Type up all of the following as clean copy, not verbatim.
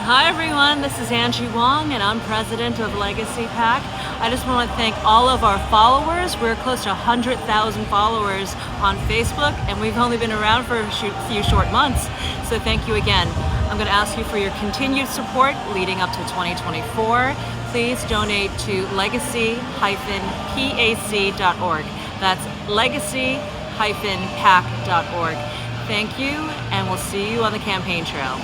Hi everyone, this is Angie Wong and I'm president of Legacy PAC. I just want to thank all of our followers. We're close to 100,000 followers on Facebook and we've only been around for a few short months. So thank you again. I'm going to ask you for your continued support leading up to 2024. Please donate to legacy-pac.org. That's legacy-pac.org. Thank you and we'll see you on the campaign trail.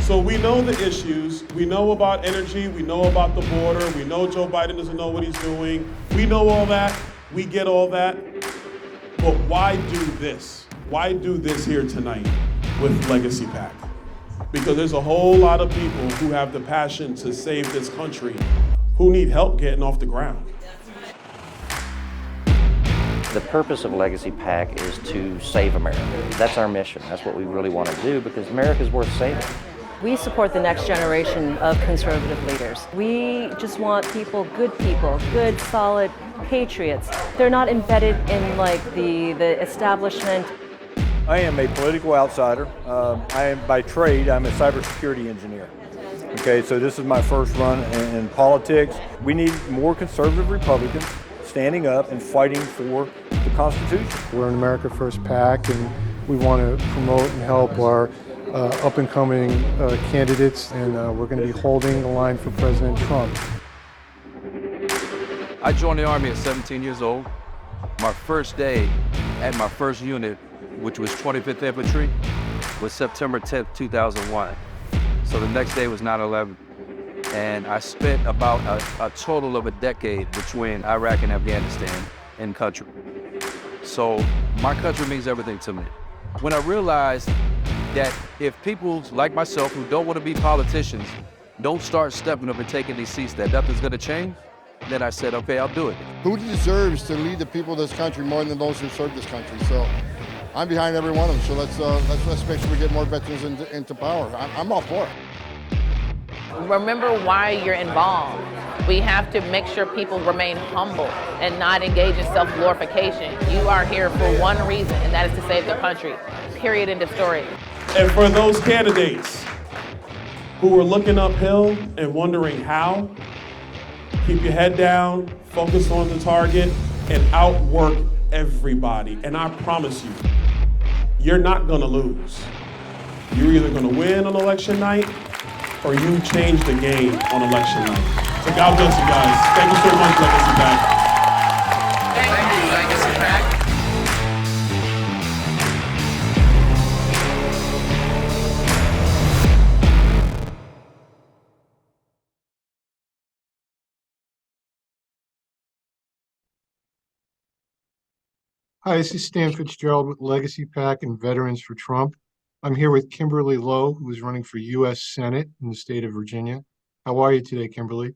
So we know the issues, we know about energy, we know about the border, we know Joe Biden doesn't know what he's doing. We know all that, we get all that, but why do this? Why do this here tonight with Legacy PAC? Because there's a whole lot of people who have the passion to save this country who need help getting off the ground. The purpose of Legacy PAC is to save America. That's our mission. That's what we really want to do because America is worth saving. We support the next generation of conservative leaders. We just want people, good, solid patriots. They're not embedded in like the establishment. I am a political outsider. I am by trade, I'm a cybersecurity engineer. Okay, so this is my first run in politics. We need more conservative Republicans standing up and fighting for the Constitution. We're an America First PAC and we want to promote and help our up-and-coming candidates, and we're going to be holding the line for President Trump. I joined the Army at 17 years old. My first day at my first unit, which was 25th Infantry, was September 10th, 2001. So the next day was 9/11. And I spent about a total of a decade between Iraq and Afghanistan in country. So my country means everything to me. When I realized that if people like myself who don't want to be politicians don't start stepping up and taking these seats, that nothing's going to change, then I said, okay, I'll do it. Who deserves to lead the people of this country more than those who serve this country? So I'm behind every one of them. So let's make sure we get more veterans into power. I'm all for it. Remember why you're involved. We have to make sure people remain humble and not engage in self-glorification. You are here for one reason, and that is to save the country. Period, end of story. And for those candidates who are looking uphill and wondering how, keep your head down, focus on the target, and outwork everybody. And I promise you, you're not gonna lose. You're either gonna win on election night or you change the game on election night. So God bless you guys. Thank you so much, Legacy PAC. Thank you, Legacy PAC. Hi, this is Stan Fitzgerald with Legacy PAC and Veterans for Trump. I'm here with Kimberly Lowe, who is running for U.S. Senate in the state of Virginia. How are you today, Kimberly?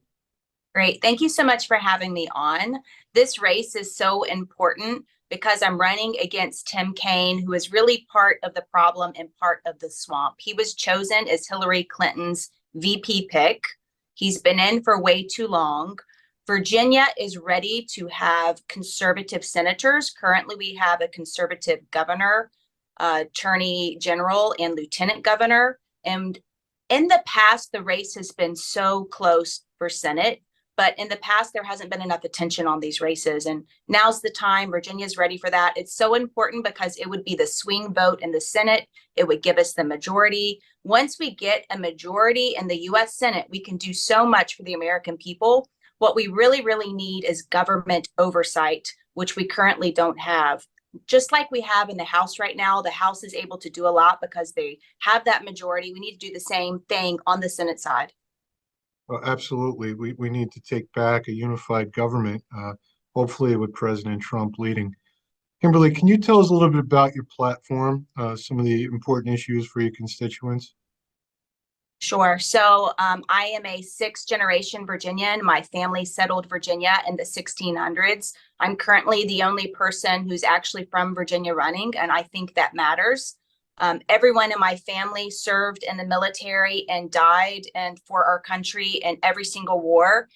Great. Thank you so much for having me on. This race is so important because I'm running against Tim Kaine, who is really part of the problem and part of the swamp. He was chosen as Hillary Clinton's VP pick. He's been in for way too long. Virginia is ready to have conservative senators. Currently, we have a conservative governor, attorney general, and lieutenant governor. And in the past, the race has been so close for Senate, but in the past, there hasn't been enough attention on these races. And now's the time. Virginia's ready for that. It's so important because it would be the swing vote in the Senate. It would give us the majority. Once we get a majority in the US Senate, we can do so much for the American people. What we really, really need is government oversight, which we currently don't have. Just like we have in the House right now, the House is able to do a lot because they have that majority. We need to do the same thing on the Senate side. Well, absolutely. We need to take back a unified government, hopefully with President Trump leading. Kimberly, can you tell us a little bit about your platform, some of the important issues for your constituents? Sure. So I am a sixth generation Virginian. My family settled Virginia in the 1600s. I'm currently the only person who's actually from Virginia running, and I think that matters. Everyone in my family served in the military and died and for our country in every single war.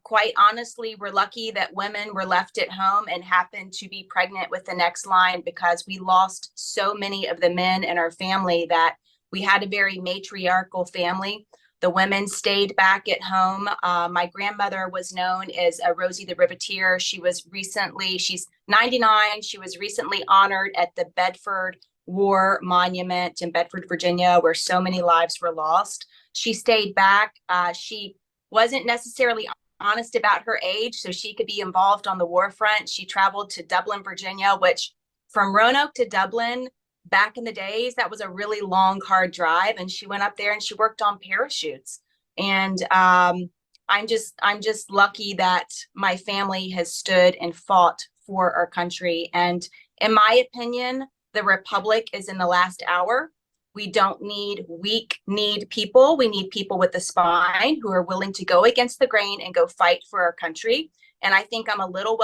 Quite honestly, we're lucky that women were left at home and happened to be pregnant with the next line, because we lost so many of the men in our family that we had a very matriarchal family. The women stayed back at home. My grandmother was known as Rosie the Riveteer. She's 99. She was recently honored at the Bedford War Monument in Bedford, Virginia, where so many lives were lost. She stayed back. She wasn't necessarily honest about her age, so she could be involved on the war front. She traveled to Dublin, Virginia, which from Roanoke to Dublin, back in the days, that was a really long, hard drive. And she went up there and she worked on parachutes. And I'm just lucky that my family has stood and fought for our country. And in my opinion, the Republic is in the last hour. We don't need weak-kneed people. We need people with a spine who are willing to go against the grain and go fight for our country. And I think I'm a little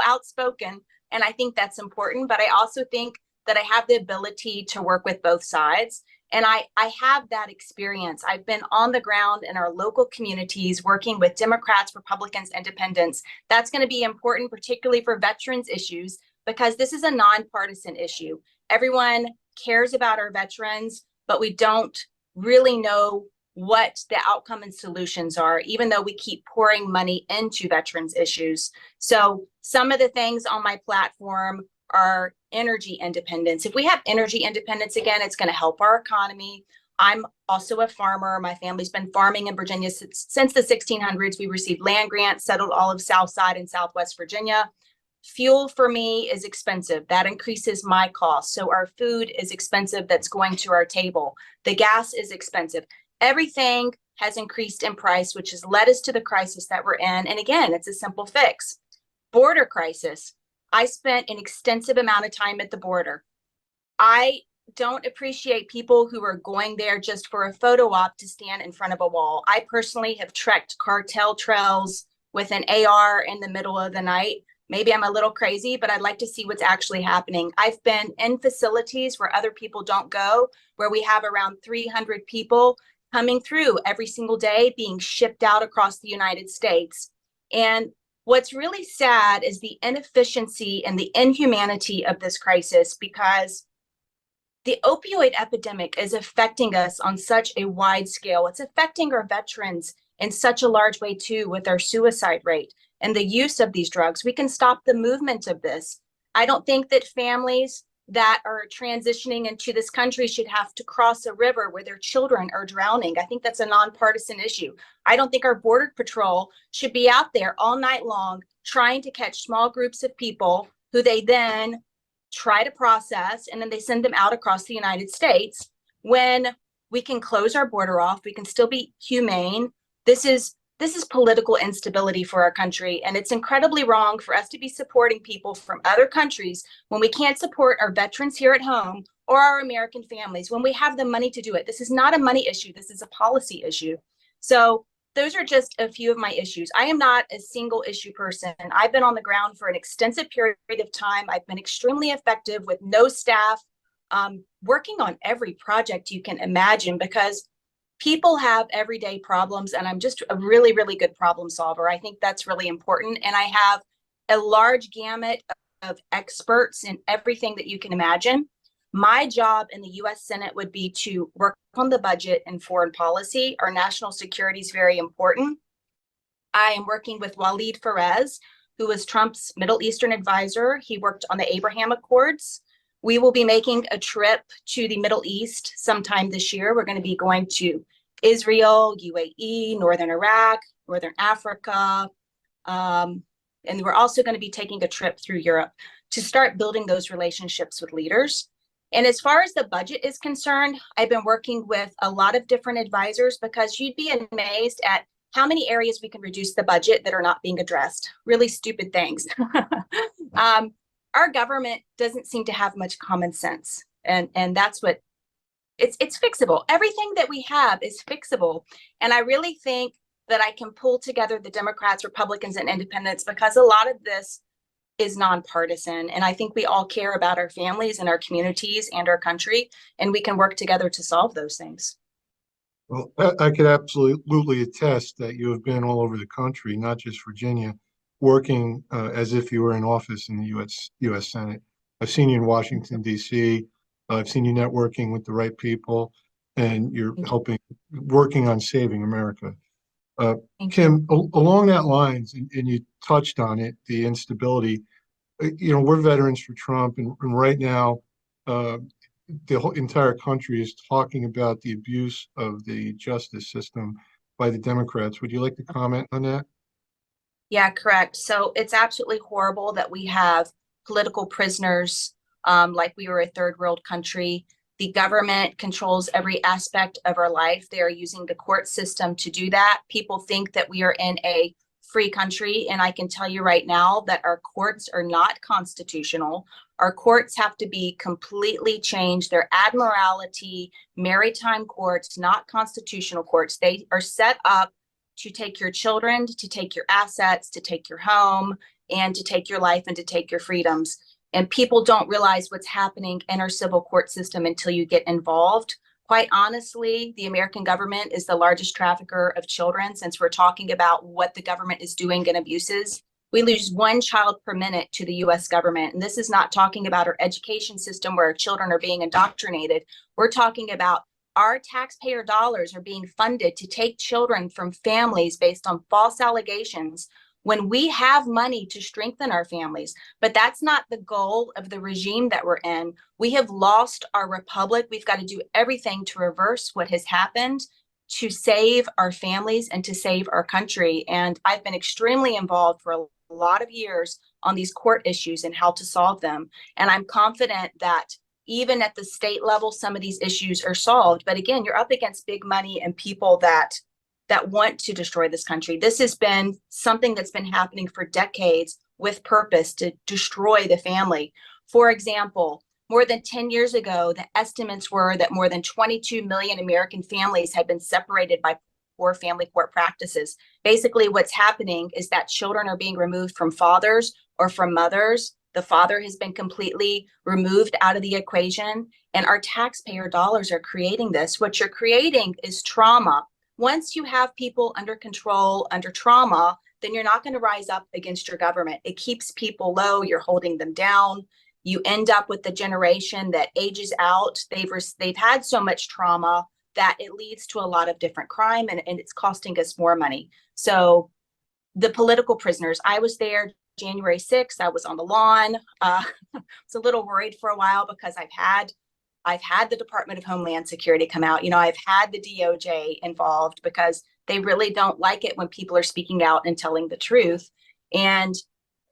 outspoken, and I think that's important. But I also think that I have the ability to work with both sides. And I have that experience. I've been on the ground in our local communities working with Democrats, Republicans, Independents. That's going to be important, particularly for veterans issues, because this is a nonpartisan issue. Everyone cares about our veterans, but we don't really know what the outcome and solutions are, even though we keep pouring money into veterans issues. So some of the things on my platform are energy independence. If we have energy independence again, it's going to help our economy. I'm also a farmer. My family's been farming in Virginia since the 1600s. We received land grants, settled all of Southside and Southwest Virginia. Fuel for me is expensive. That increases my cost. So our food is expensive that's going to our table. The gas is expensive. Everything has increased in price, which has led us to the crisis that we're in. And again, it's a simple fix. Border crisis. I spent an extensive amount of time at the border. I don't appreciate people who are going there just for a photo op to stand in front of a wall. I personally have trekked cartel trails with an AR in the middle of the night. Maybe I'm a little crazy, but I'd like to see what's actually happening. I've been in facilities where other people don't go, where we have around 300 people coming through every single day being shipped out across the United States. And what's really sad is the inefficiency and the inhumanity of this crisis, because the opioid epidemic is affecting us on such a wide scale. It's affecting our veterans in such a large way too, with our suicide rate and the use of these drugs. We can stop the movement of this. I don't think that families that are transitioning into this country should have to cross a river where their children are drowning. I think that's a nonpartisan issue. I don't think our border patrol should be out there all night long trying to catch small groups of people who they then try to process, and then they send them out across the United States, when we can close our border off. We can still be humane. This is political instability for our country, and it's incredibly wrong for us to be supporting people from other countries when we can't support our veterans here at home or our American families when we have the money to do it. This is not a money issue. This is a policy issue. So those are just a few of my issues. I am not a single issue person. I've been on the ground for an extensive period of time. I've been extremely effective with no staff, working on every project you can imagine, because people have everyday problems, and I'm just a really, really good problem solver. I think that's really important. And I have a large gamut of experts in everything that you can imagine. My job in the US Senate would be to work on the budget and foreign policy. Our national security is very important. I am working with Walid Perez, who was Trump's Middle Eastern advisor. He worked on the Abraham Accords. We will be making a trip to the Middle East sometime this year. We're going to be going to Israel, UAE, Northern Iraq, Northern Africa. And we're also going to be taking a trip through Europe to start building those relationships with leaders. And as far as the budget is concerned, I've been working with a lot of different advisors, because you'd be amazed at how many areas we can reduce the budget that are not being addressed. Really stupid things. our government doesn't seem to have much common sense. And that's what it's fixable. Everything that we have is fixable. And I really think that I can pull together the Democrats, Republicans, and independents because a lot of this is nonpartisan. And I think we all care about our families and our communities and our country, and we can work together to solve those things. Well, I could absolutely attest that you have been all over the country, not just Virginia, working as if you were in office in the U.S. Senate. I've seen you in Washington, D.C. I've seen you networking with the right people, and you're working on saving America. Kim, along that lines, and you touched on it, the instability. We're veterans for Trump, and right now, the whole entire country is talking about the abuse of the justice system by the Democrats. Would you like to comment on that? Yeah, correct. So it's absolutely horrible that we have political prisoners, like we were a third world country. The government controls every aspect of our life. They are using the court system to do that. People think that we are in a free country, and I can tell you right now that our courts are not constitutional. Our courts have to be completely changed. They're admiralty, maritime courts, not constitutional courts. They are set up to take your children, to take your assets, to take your home, and to take your life and to take your freedoms. And people don't realize what's happening in our civil court system until you get involved. Quite honestly, the American government is the largest trafficker of children. Since we're talking about what the government is doing in abuses, we lose 1 child per minute to the US government. And this is not talking about our education system where our children are being indoctrinated. We're talking about our taxpayer dollars are being funded to take children from families based on false allegations when we have money to strengthen our families. But that's not the goal of the regime that we're in. We have lost our republic. We've got to do everything to reverse what has happened to save our families and to save our country. And I've been extremely involved for a lot of years on these court issues and how to solve them. And I'm confident that even at the state level, some of these issues are solved. But again, you're up against big money and people that want to destroy this country. This has been something that's been happening for decades with purpose to destroy the family. For example, more than 10 years ago, the estimates were that more than 22 million American families had been separated by poor family court practices. Basically, what's happening is that children are being removed from fathers or from mothers. The father has been completely removed out of the equation, and our taxpayer dollars are creating this. What you're creating is trauma. Once you have people under control, under trauma, then you're not going to rise up against your government. It keeps people low. You're holding them down. You end up with the generation that ages out. They've had so much trauma that it leads to a lot of different crime, and it's costing us more money. So the political prisoners, I was there January 6th. I was on the lawn. I was a little worried for a while because I've had the Department of Homeland Security come out. I've had the DOJ involved because they really don't like it when people are speaking out and telling the truth. And,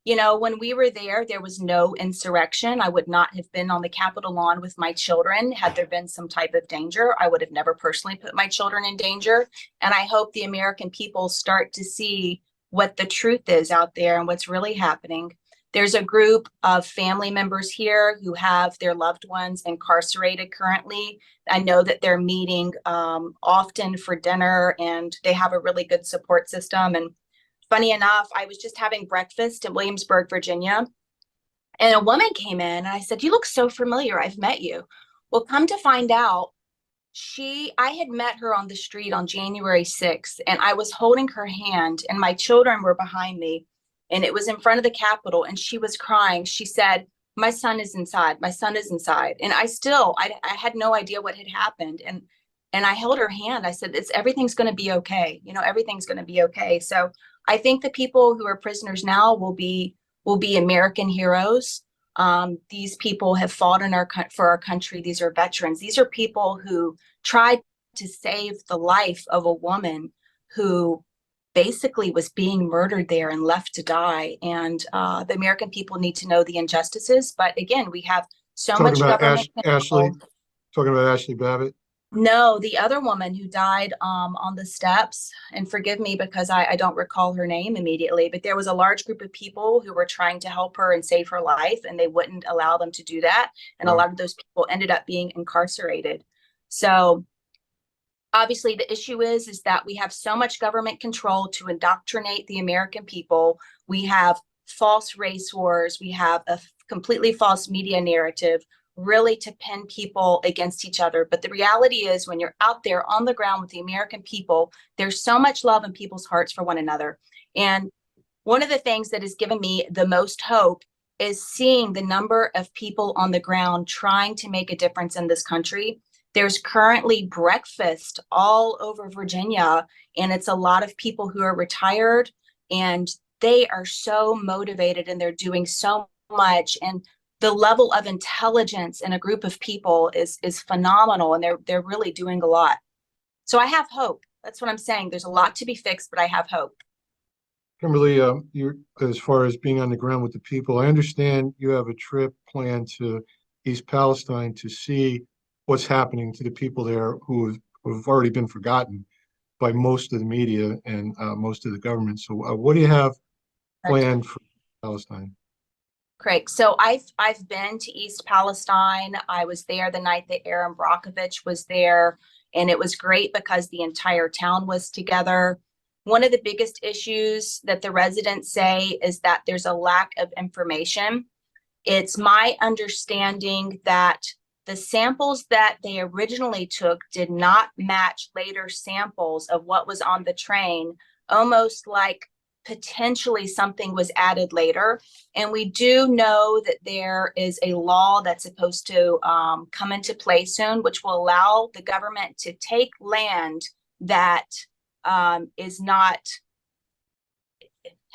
when we were there, there was no insurrection. I would not have been on the Capitol lawn with my children had there been some type of danger. I would have never personally put my children in danger. And I hope the American people start to see what the truth is out there and what's really happening. There's a group of family members here who have their loved ones incarcerated currently. I know that they're meeting often for dinner, and they have a really good support system. And funny enough, I was just having breakfast in Williamsburg, Virginia, and a woman came in and I said, "You look so familiar. I've met you." Well, come to find out, I had met her on the street on January 6th, and I was holding her hand, and my children were behind me. And it was in front of the Capitol, and she was crying. She said, "My son is inside. My son is inside." And I had no idea what had happened. And I held her hand. I said, everything's going to be okay. Everything's going to be okay. So I think the people who are prisoners now will be American heroes. These people have fought for our country. These are veterans. These are people who tried to save the life of a woman who basically was being murdered there and left to die. And the American people need to know the injustices. But again, we have so much government. Talking about Ashley Babbitt. No, the other woman who died on the steps, and forgive me because I don't recall her name immediately, but there was a large group of people who were trying to help her and save her life, and they wouldn't allow them to do that. And a Wow. lot of those people ended up being incarcerated. So obviously the issue is that we have so much government control to indoctrinate the American people. We have false race wars. We have a completely false media narrative, really to pin people against each other. But the reality is, when you're out there on the ground with the American people, there's so much love in people's hearts for one another. And one of the things that has given me the most hope is seeing the number of people on the ground trying to make a difference in this country. There's currently breakfast all over Virginia, and it's a lot of people who are retired, and they are so motivated and they're doing so much. And the level of intelligence in a group of people is phenomenal, and they're really doing a lot. So I have hope. That's what I'm saying. There's a lot to be fixed, but I have hope. Kimberly, you're, as far as being on the ground with the people, I understand you have a trip planned to East Palestine to see what's happening to the people there who have already been forgotten by most of the media and most of the government. So what do you have planned for Palestine? Craig. So I've been to East Palestine. I was there the night that Aaron Brockovich was there, and it was great because the entire town was together. One of the biggest issues that the residents say is that there's a lack of information. It's my understanding that the samples that they originally took did not match later samples of what was on the train, almost like potentially something was added later. And we do know that there is a law that's supposed to come into play soon, which will allow the government to take land that is not,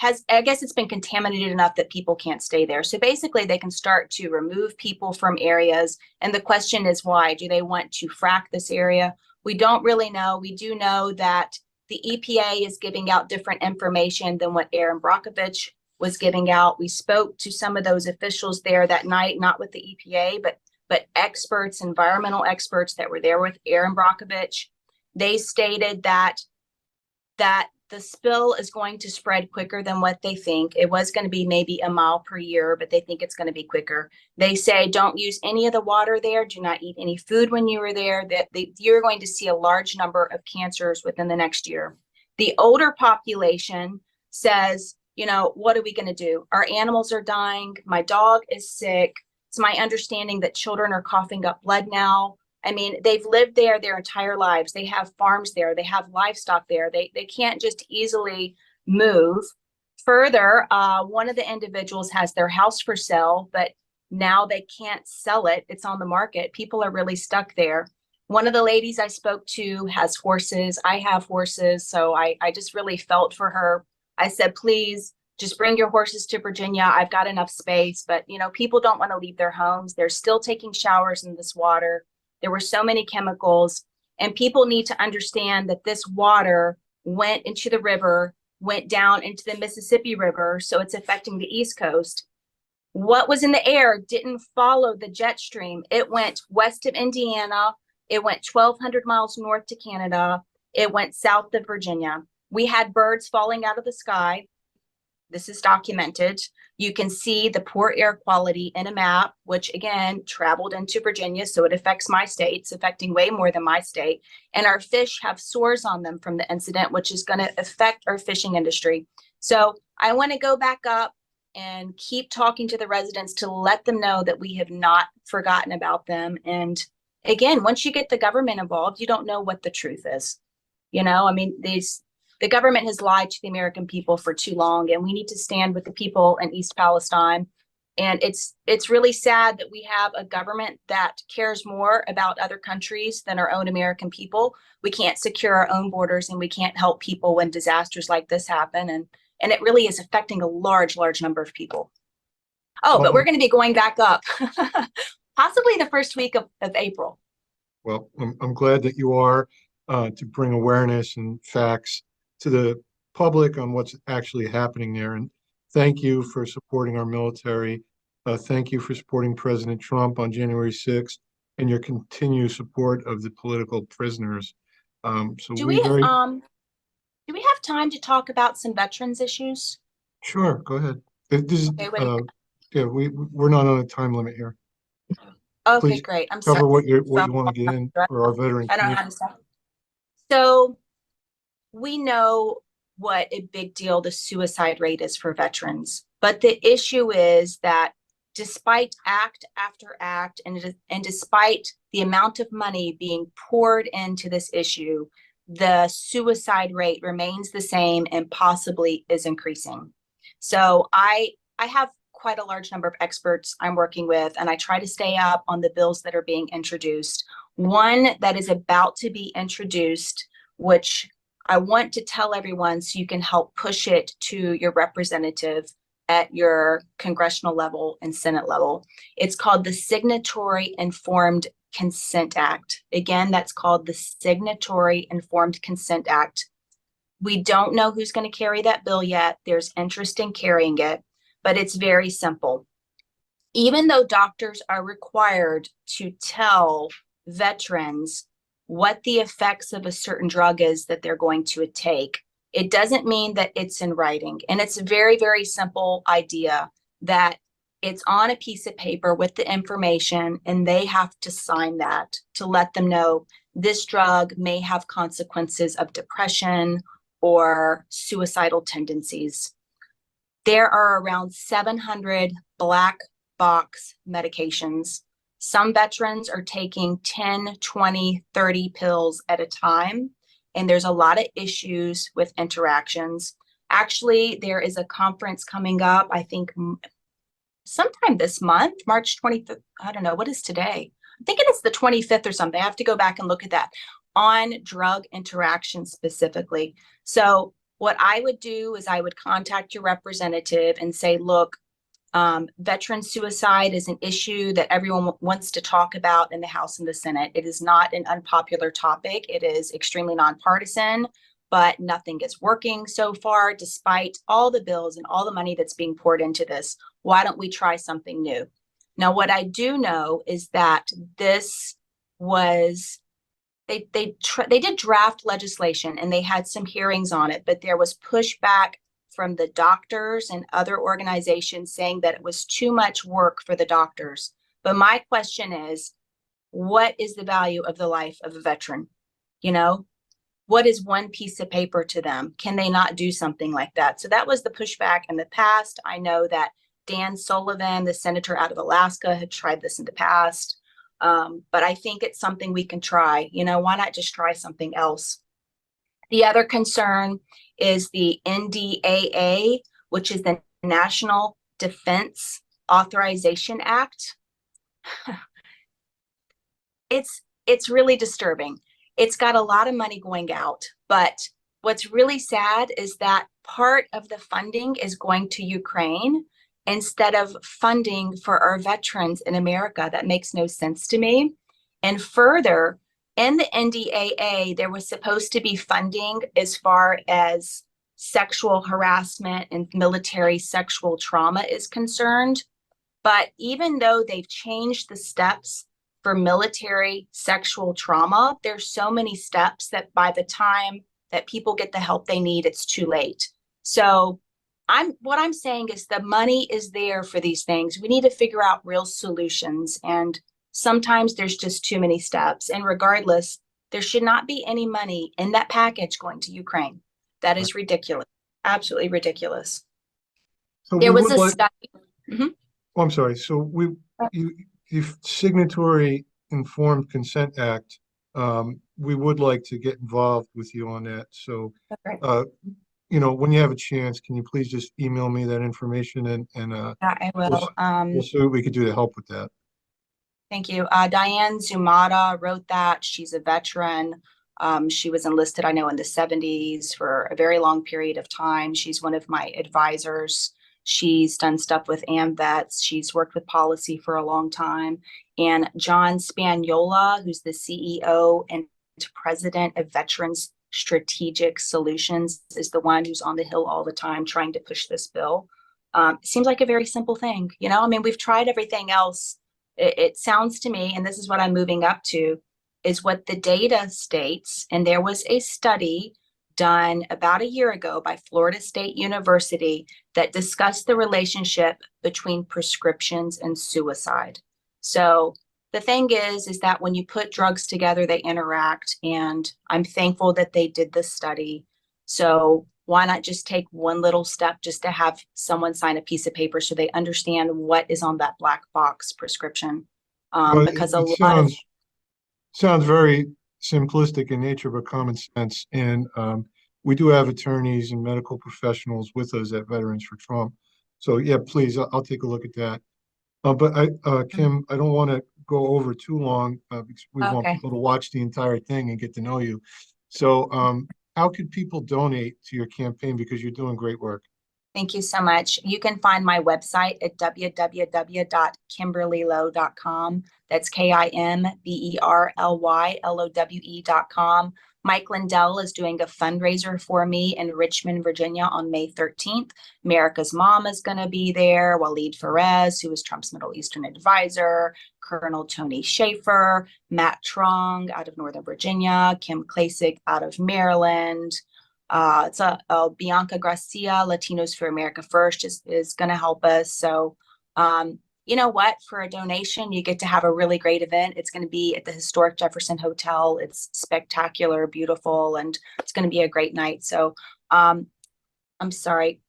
I guess it's been contaminated enough that people can't stay there. So basically they can start to remove people from areas. And the question is why? Do they want to frack this area? We don't really know. We do know that the EPA is giving out different information than what Aaron Brockovich was giving out. We spoke to some of those officials there that night, not with the EPA, but experts, environmental experts that were there with Aaron Brockovich. They stated that the spill is going to spread quicker than what they think. It was going to be maybe a mile per year, but they think it's going to be quicker. They say don't use any of the water there. Do not eat any food when you are there. You're going to see a large number of cancers within the next year. The older population says, what are we going to do? Our animals are dying. My dog is sick. It's my understanding that children are coughing up blood now. I mean, they've lived there their entire lives. They have farms there. They have livestock there. They can't just easily move. Further, one of the individuals has their house for sale, but now they can't sell it. It's on the market. People are really stuck there. One of the ladies I spoke to has horses. I have horses. So I just really felt for her. I said, please just bring your horses to Virginia. I've got enough space. But, people don't want to leave their homes. They're still taking showers in this water. There were so many chemicals, and people need to understand that this water went into the river, went down into the Mississippi River, so it's affecting the East Coast. What was in the air didn't follow the jet stream. It went west of Indiana. It went 1,200 miles north to Canada. It went south of Virginia. We had birds falling out of the sky. This is documented. You can see the poor air quality in a map, which again, traveled into Virginia. So it affects my state. It's affecting way more than my state. And our fish have sores on them from the incident, which is going to affect our fishing industry. So I want to go back up and keep talking to the residents to let them know that we have not forgotten about them. And again, once you get the government involved, you don't know what the truth is. The government has lied to the American people for too long, and we need to stand with the people in East Palestine. And it's really sad that we have a government that cares more about other countries than our own American people. We can't secure our own borders, and we can't help people when disasters like this happen. And it really is affecting a large number of people. Oh, but we're going to be going back up, possibly the first week of April. Well, I'm glad that you are to bring awareness and facts to the public on what's actually happening there. And thank you for supporting our military. Thank you for supporting President Trump on January 6th. and your continued support of the political prisoners. So Do we we very, do we have time to talk about some veterans issues? sure, go ahead. This is, Okay, wait. yeah, we're not on a time limit here. Okay, Please great. I'm cover sorry. what you want to get in for our veteran I don't know community. how to stop. So we know what a big deal the suicide rate is for veterans, but the issue is that despite act after act and despite the amount of money being poured into this issue, the suicide rate remains the same and possibly is increasing. So I have quite a large number of experts I'm working with, and I try to stay up on the bills that are being introduced. One that is about to be introduced, which I want to tell everyone so you can help push it to your representative at your congressional level and Senate level. It's called the Signatory Informed Consent Act. Again, that's called the Signatory Informed Consent Act. We don't know who's going to carry that bill yet. There's interest in carrying it, but it's very simple. Even though doctors are required to tell veterans what the effects of a certain drug is that they're going to take, it doesn't mean that it's in writing. And it's a very, very simple idea that it's on a piece of paper with the information, and they have to sign that to let them know this drug may have consequences of depression or suicidal tendencies. There are around 700 black box medications. Some veterans are taking 10, 20, 30 pills at a time, and there's a lot of issues with interactions. Actually, there is a conference coming up, I think sometime this month, March 25th. I don't know, what is today? I'm thinking it's the 25th or something. I have to go back and look at that, on drug interactions specifically. So what I would do is I would contact your representative and say, look, veteran suicide is an issue that everyone wants to talk about in the House and the Senate. It is not an unpopular topic. It is extremely nonpartisan, but nothing is working so far, despite all the bills and all the money that's being poured into this. Why don't we try something new? Now, what I do know is that this was, they did draft legislation and they had some hearings on it, but there was pushback from the doctors and other organizations saying that it was too much work for the doctors. But my question is, what is the value of the life of a veteran? You know, what is one piece of paper to them? Can they not do something like that? So that was the pushback in the past. I know that Dan Sullivan, the senator out of Alaska, had tried this in the past. But I think it's something we can try. You know, why not just try something else? The other concern is the NDAA, which is the National Defense Authorization Act. It's really disturbing. It's got a lot of money going out, but what's really sad is that part of the funding is going to Ukraine instead of funding for our veterans in America. That makes no sense to me. And further, in the NDAA, there was supposed to be funding as far as sexual harassment and military sexual trauma is concerned. But even though they've changed the steps for military sexual trauma, there's so many steps that by the time that people get the help they need, it's too late. So what I'm saying is the money is there for these things. We need to figure out real solutions. And sometimes there's just too many steps. And regardless, there should not be any money in that package going to Ukraine. That is ridiculous. Absolutely ridiculous. So There we was would a like, study. Mhm. oh, I'm sorry. So the Signatory Informed Consent Act, we would like to get involved with you on that. So, you know, when you have a chance, can you please just email me that information and Yeah, I will. we'll see what we could do to help with that. Thank you. Diane Zumata wrote that. She's a veteran. She was enlisted, I know, in the 70s for a very long period of time. She's one of my advisors. She's done stuff with AMVETS. She's worked with policy for a long time. And John Spaniola, who's the CEO and president of Veterans Strategic Solutions, is the one who's on the Hill all the time trying to push this bill. It seems like a very simple thing. You know, I mean, we've tried everything else It sounds to me, and this is what I'm moving up to, is what the data states. And there was a study done about a year ago by Florida State University that discussed the relationship between prescriptions and suicide. So the thing is that when you put drugs together, they interact, and I'm thankful that they did this study. So why not just take one little step just to have someone sign a piece of paper so they understand what is on that black box prescription? Well, Because it sounds very simplistic in nature, but common sense. And we do have attorneys and medical professionals with us at Veterans for Trump. So yeah, please, I'll take a look at that. Kim, I don't want to go over too long because we want Okay. people to watch the entire thing and get to know you. So how could people donate to your campaign, because you're doing great work? Thank you so much. You can find my website at www.kimberlylowe.com. That's KIMBERLYLOWE.com. Mike Lindell is doing a fundraiser for me in Richmond, Virginia on May 13th. America's Mom is going to be there. Waleed Perez, who is Trump's Middle Eastern advisor, Colonel Tony Schaefer, Matt Trong out of Northern Virginia, Kim Klacik out of Maryland. It's Bianca Gracia, Latinos for America First is going to help us. So, you know what? For a donation, you get to have a really great event. It's going to be at the historic Jefferson Hotel. It's spectacular, beautiful, and it's going to be a great night. So, I'm sorry.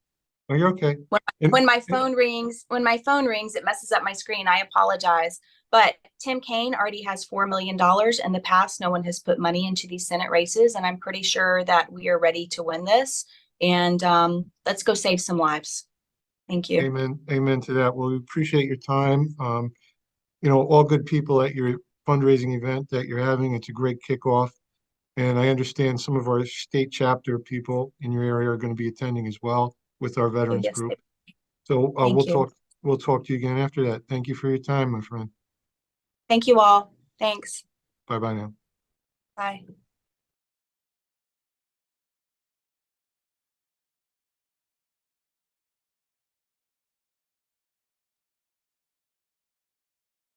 Oh, you're okay. When my phone rings, it messes up my screen. I apologize. But Tim Kaine already has $4 million. In the past, no one has put money into these Senate races, and I'm pretty sure that we are ready to win this. And let's go save some lives. Thank you. Amen. Amen to that. Well, we appreciate your time. You know, all good people at your fundraising event that you're having. It's a great kickoff. And I understand some of our state chapter people in your area are going to be attending as well with our veterans Yes, group. So Thank you. we'll talk to you again after that. Thank you for your time, my friend. Thank you all. Thanks. Bye-bye now. Bye.